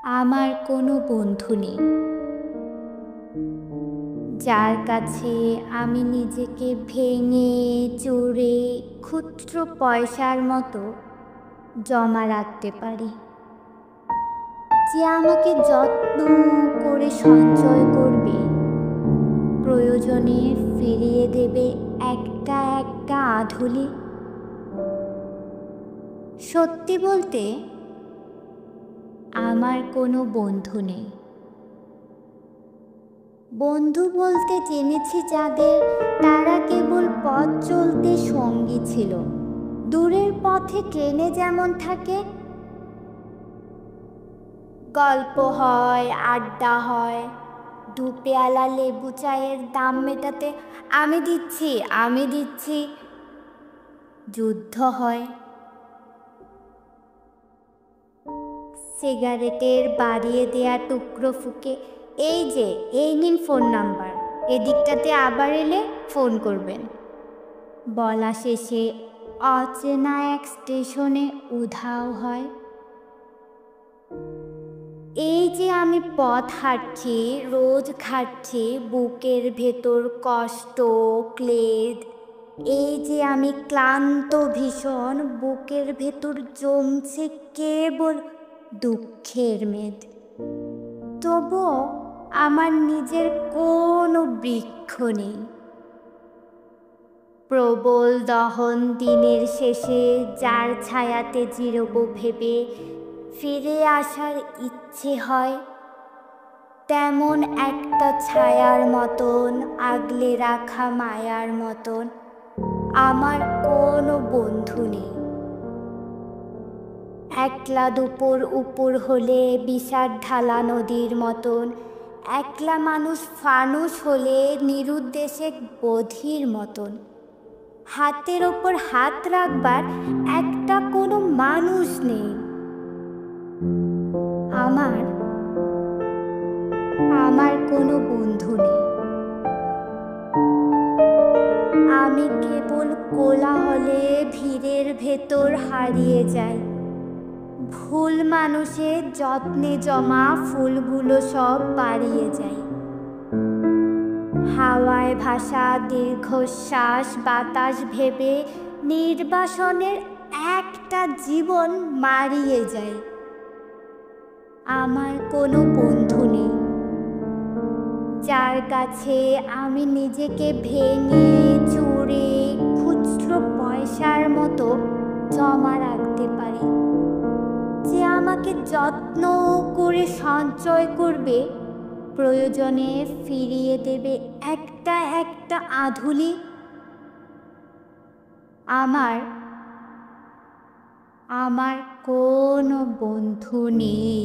আমার কোনো বন্ধু নেই, যার কাছে আমি নিজেকে ভেঙে চুরে ক্ষুদ্র পয়সার মতো জমা রাখতে পারি, যে আমাকে যত্ন করে সঞ্চয় করবে, প্রয়োজনে ফিরিয়ে দেবে একটা একটা আধুলি। সত্যি বলতে আমার কোনো বন্ধু নেই। বন্ধু বলতে জেনেছি যাদের, তারা কেবল পথ চলতে সঙ্গী ছিল। দূরের পথে ট্রেনে যেমন থাকে, গল্প হয়, আড্ডা হয়, দু পেয়ালা লেবু চায়ের দাম মেটাতে আমি দিচ্ছি যুদ্ধ হয়। সিগারেটের বাড়িয়ে দেয়া টুকরো ফুকে, এই নিন ফোন নাম্বার, এদিকটাতে আবার এলে ফোন করবেন, বলা শেষে অচেনা এক স্টেশনে উধাও হয়। এই যে আমি পথ হাঁটছি, রোজ খাচ্ছি, বুকের ভেতর কষ্ট ক্লেদ। এই যে আমি ক্লান্ত ভীষণ, বুকের ভেতর জমছে কেবল দুঃখের মেদ। তবুও আমার নিজের কোনো বৃক্ষ নেই। প্রবল দহন দিনের শেষে যার ছায়াতে জিরব ভেবে ফিরে আসার ইচ্ছে হয়, তেমন একটা ছায়ার মতন, আগলে রাখা মায়ার মতন আমার কোনো বন্ধু নেই। একলা দুপুর উপর হলে বিষাদ ঢালা নদীর মতন, একলা মানুষ ফানুস হলে নিরুদ্দেশে বধির মতন, হাতের ওপর হাত রাখবার একটা কোনো মানুষ নেই। আমার কোনো বন্ধু নেই। আমি কেবল কোলাহলে ভিড়ের ভেতর হারিয়ে যাই। ভুল মানুষের যত্নে জমা ফুলগুলো সব বাড়িয়ে যায়। হাওয়ায় ভাসা দীর্ঘশ্বাস বাতাস ভেবে নির্বাসনের একটা জীবন মারিয়ে যায়। আমার কোনো বন্ধু নেই, যার কাছে আমি নিজেকে ভেঙে চুরে খুচরো পয়সার মতো জমা রাখতে পারি, যে আমাকে যত্ন করে সঞ্চয় করবে, প্রয়োজনে ফিরিয়ে দেবে একটা একটা আধুলি। আমার কোনো বন্ধু নেই।